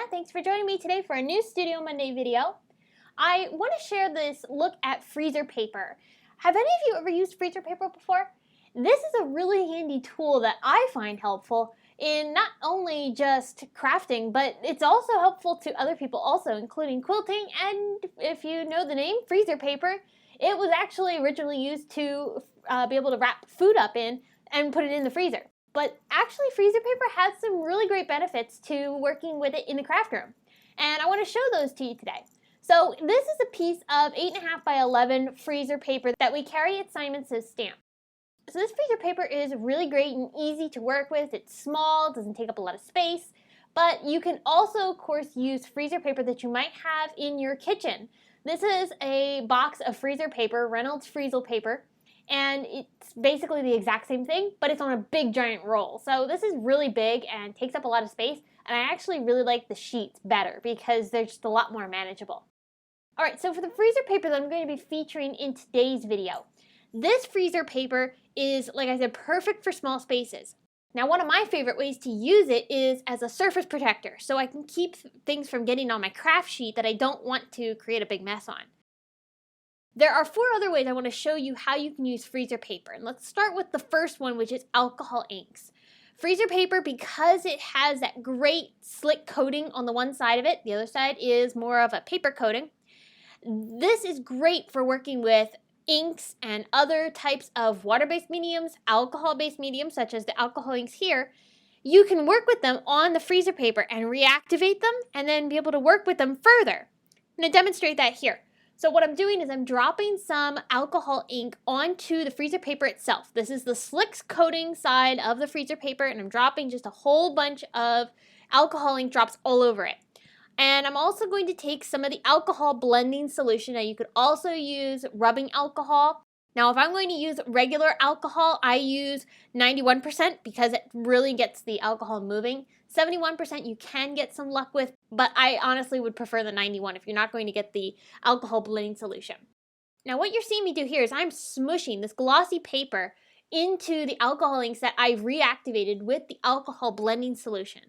thanks for joining me today for a new Studio Monday video. I want to share this look at freezer paper. Have any of you ever used freezer paper before? This is a really handy tool that I find helpful in not only just crafting, but it's also helpful to other people also, including quilting, and if you know the name, freezer paper. It was actually originally used to be able to wrap food up in and put it in the freezer. But actually, freezer paper has some really great benefits to working with it in the craft room. And I want to show those to you today. So this is a piece of 8.5 by 11 freezer paper that we carry at Simon Says Stamp. So this freezer paper is really great and easy to work with. It's small, doesn't take up a lot of space, but you can also, of course, use freezer paper that you might have in your kitchen. This is a box of freezer paper, Reynolds Freezel paper, and it's basically the exact same thing, but it's on a big giant roll. So this is really big and takes up a lot of space, and I actually really like the sheets better because they're just a lot more manageable. Alright, so for the freezer paper that I'm going to be featuring in today's video, this freezer paper is, like I said, perfect for small spaces. Now, one of my favorite ways to use it is as a surface protector, so I can keep things from getting on my craft sheet that I don't want to create a big mess on. There are 4 other ways I want to show you how you can use freezer paper, and let's start with the first one, which is alcohol inks. Freezer paper, because it has that great slick coating on the one side of it, the other side is more of a paper coating. This is great for working with inks and other types of water-based mediums, alcohol-based mediums, such as the alcohol inks here. You can work with them on the freezer paper and reactivate them and then be able to work with them further. I'm going to demonstrate that here. So what I'm doing is I'm dropping some alcohol ink onto the freezer paper itself. This is the slick coating side of the freezer paper, and I'm dropping just a whole bunch of alcohol ink drops all over it. And I'm also going to take some of the alcohol blending solution. Now you could also use rubbing alcohol. Now if I'm going to use regular alcohol, I use 91% because it really gets the alcohol moving. 71% you can get some luck with, but I honestly would prefer the 91 if you're not going to get the alcohol blending solution. Now what you're seeing me do here is I'm smushing this glossy paper into the alcohol inks that I've reactivated with the alcohol blending solution.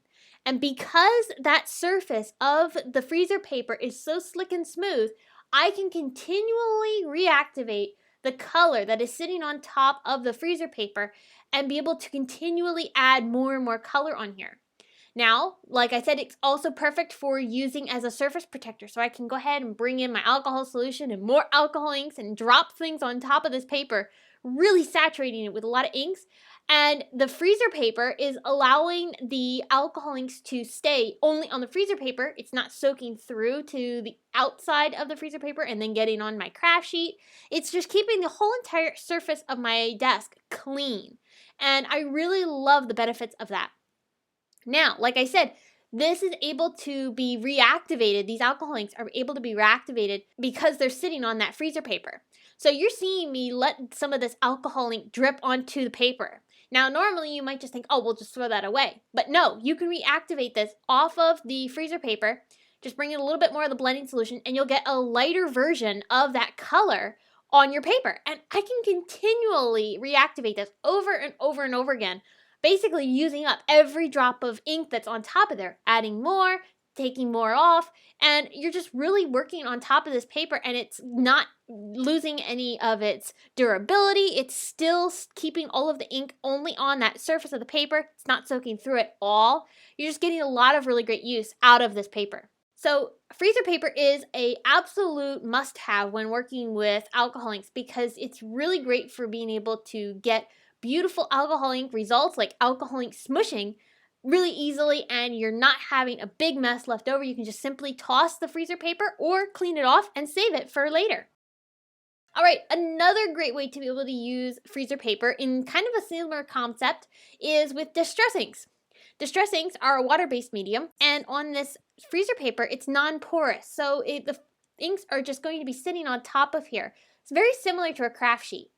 And because that surface of the freezer paper is so slick and smooth, I can continually reactivate the color that is sitting on top of the freezer paper and be able to continually add more and more color on here. Now, like I said, it's also perfect for using as a surface protector. So I can go ahead and bring in my alcohol solution and more alcohol inks and drop things on top of this paper, really saturating it with a lot of inks. And the freezer paper is allowing the alcohol inks to stay only on the freezer paper. It's not soaking through to the outside of the freezer paper and then getting on my craft sheet. It's just keeping the whole entire surface of my desk clean. And I really love the benefits of that. Now, like I said, this is able to be reactivated. These alcohol inks are able to be reactivated because they're sitting on that freezer paper. So you're seeing me let some of this alcohol ink drip onto the paper. Now, normally you might just think, oh, we'll just throw that away. But no, you can reactivate this off of the freezer paper. Just bring in a little bit more of the blending solution and you'll get a lighter version of that color on your paper. And I can continually reactivate this over and over and over again, basically using up every drop of ink that's on top of there, adding more, taking more off, and you're just really working on top of this paper and it's not losing any of its durability. It's still keeping all of the ink only on that surface of the paper. It's not soaking through it all. You're just getting a lot of really great use out of this paper. So freezer paper is an absolute must-have when working with alcohol inks because it's really great for being able to get beautiful alcohol ink results like alcohol ink smushing really easily, and you're not having a big mess left over. You can just simply toss the freezer paper or clean it off and save it for later. Alright, another great way to be able to use freezer paper in kind of a similar concept is with distress inks. Distress inks are a water-based medium, and on this freezer paper it's non-porous, so the inks are just going to be sitting on top of here. It's very similar to a craft sheet.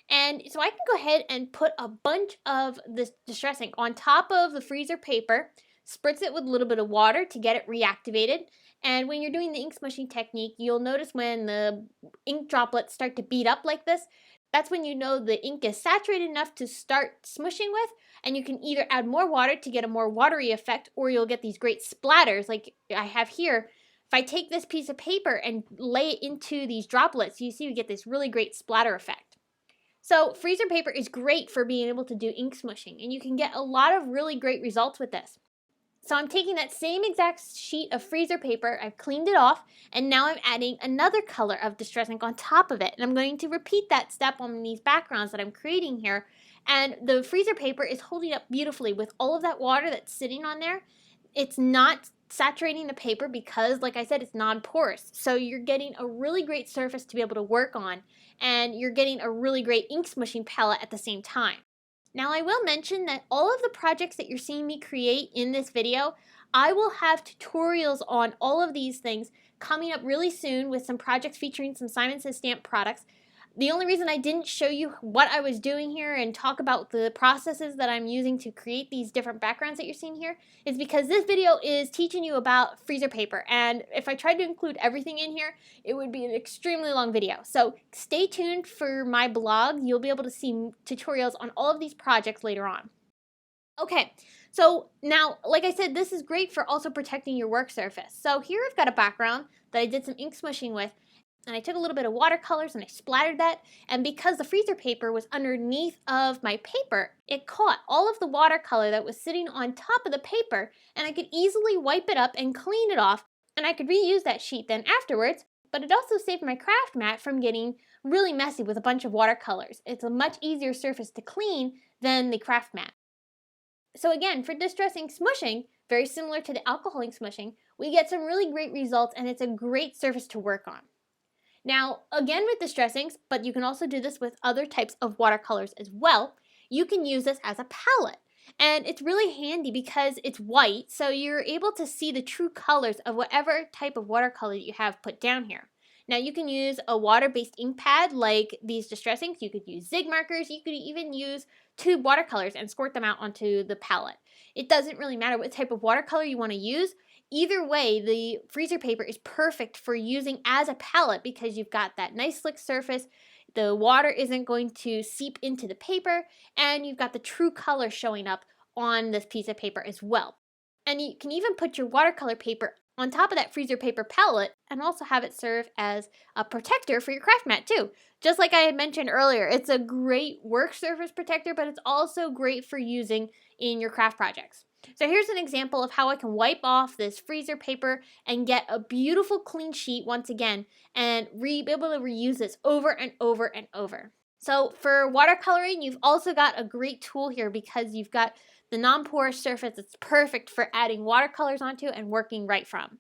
And so I can go ahead and put a bunch of this distress ink on top of the freezer paper, spritz it with a little bit of water to get it reactivated. And when you're doing the ink smushing technique, you'll notice when the ink droplets start to bead up like this, That's when you know the ink is saturated enough to start smushing with, and you can either add more water to get a more watery effect, or you'll get these great splatters like I have here. If I take this piece of paper and lay it into these droplets, you see we get this really great splatter effect. So freezer paper is great for being able to do ink smushing, and you can get a lot of really great results with this. So I'm taking that same exact sheet of freezer paper, I've cleaned it off, and now I'm adding another color of distress ink on top of it. And I'm going to repeat that step on these backgrounds that I'm creating here. And the freezer paper is holding up beautifully with all of that water that's sitting on there. It's not saturating the paper because, like I said, it's non-porous. So you're getting a really great surface to be able to work on, and you're getting a really great ink smushing palette at the same time. Now I will mention that all of the projects that you're seeing me create in this video, I will have tutorials on all of these things coming up really soon with some projects featuring some Simon Says Stamp products. The only reason I didn't show you what I was doing here and talk about the processes that I'm using to create these different backgrounds that you're seeing here is because this video is teaching you about freezer paper, and if I tried to include everything in here, it would be an extremely long video. So stay tuned for my blog. You'll be able to see tutorials on all of these projects later on. Okay, so now, like I said, this is great for also protecting your work surface. So here I've got a background that I did some ink smushing with, and I took a little bit of watercolors and I splattered that, and because the freezer paper was underneath of my paper, it caught all of the watercolor that was sitting on top of the paper, and I could easily wipe it up and clean it off, and I could reuse that sheet then afterwards, but it also saved my craft mat from getting really messy with a bunch of watercolors. It's a much easier surface to clean than the craft mat. So again, for distress ink smushing, very similar to the alcohol ink smushing, we get some really great results, and it's a great surface to work on. Now, again with distress inks, but you can also do this with other types of watercolors as well, you can use this as a palette. And it's really handy because it's white, so you're able to see the true colors of whatever type of watercolor you have put down here. Now you can use a water-based ink pad like these distress inks, you could use zig markers, you could even use tube watercolors and squirt them out onto the palette. It doesn't really matter what type of watercolor you want to use. Either way, the freezer paper is perfect for using as a palette because you've got that nice slick surface, the water isn't going to seep into the paper, and you've got the true color showing up on this piece of paper as well. And you can even put your watercolor paper on top of that freezer paper palette and also have it serve as a protector for your craft mat too. Just like I had mentioned earlier, it's a great work surface protector, but it's also great for using in your craft projects. So here's an example of how I can wipe off this freezer paper and get a beautiful clean sheet once again and be able to reuse this over and over and over. So for watercoloring, you've also got a great tool here because you've got the non-porous surface that's perfect for adding watercolors onto and working right from.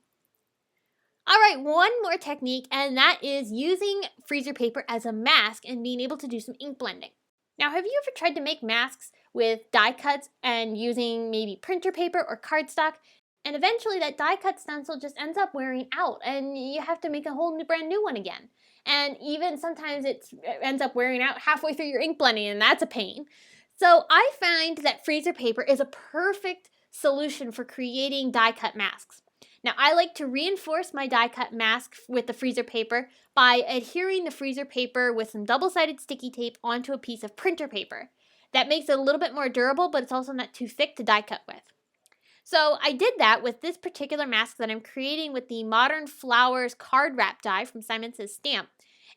All right, one more technique, and that is using freezer paper as a mask and being able to do some ink blending. Now, have you ever tried to make masks with die cuts and using maybe printer paper or cardstock, and eventually that die cut stencil just ends up wearing out and you have to make a whole brand new one again? And even sometimes it ends up wearing out halfway through your ink blending, and that's a pain. So I find that freezer paper is a perfect solution for creating die cut masks. Now I like to reinforce my die cut mask with the freezer paper by adhering the freezer paper with some double-sided sticky tape onto a piece of printer paper. That makes it a little bit more durable, but it's also not too thick to die cut with. So I did that with this particular mask that I'm creating with the Modern Flowers card wrap die from Simon Says Stamp.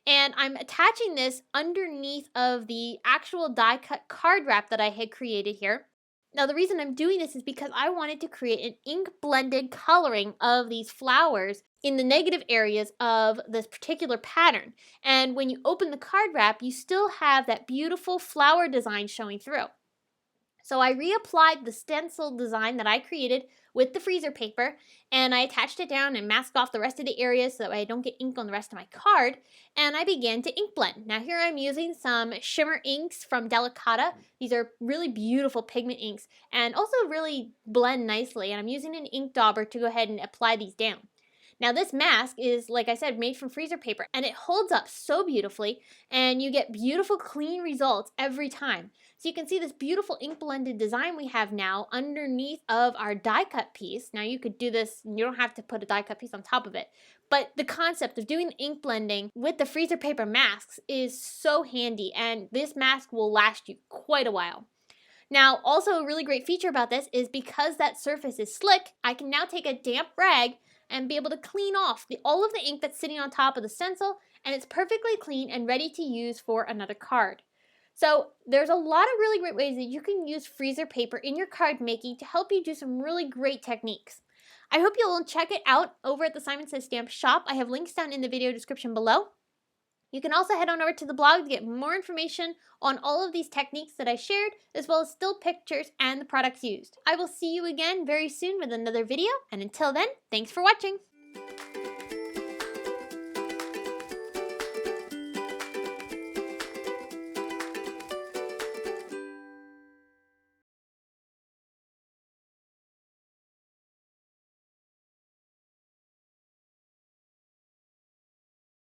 And I'm attaching this underneath of the actual die cut card wrap that I had created here. Now the reason I'm doing this is because I wanted to create an ink blended coloring of these flowers in the negative areas of this particular pattern. And when you open the card wrap, you still have that beautiful flower design showing through. So I reapplied the stencil design that I created with the freezer paper, and I attached it down and masked off the rest of the areas so that I don't get ink on the rest of my card, and I began to ink blend. Now here I'm using some shimmer inks from Delicata. These are really beautiful pigment inks and also really blend nicely, and I'm using an ink dauber to go ahead and apply these down. Now this mask is, like I said, made from freezer paper, and it holds up so beautifully, and you get beautiful clean results every time. So you can see this beautiful ink blended design we have now underneath of our die cut piece. Now you could do this, you don't have to put a die cut piece on top of it, But the concept of doing ink blending with the freezer paper masks is so handy, and this mask will last you quite a while. Now, also a really great feature about this is because that surface is slick, I can now take a damp rag and be able to clean off all of the ink that's sitting on top of the stencil, and it's perfectly clean and ready to use for another card. So there's a lot of really great ways that you can use freezer paper in your card making to help you do some really great techniques. I hope you'll check it out over at the Simon Says Stamp shop. I have links down in the video description below. You can also head on over to the blog to get more information on all of these techniques that I shared, as well as still pictures and the products used. I will see you again very soon with another video, and until then, thanks for watching!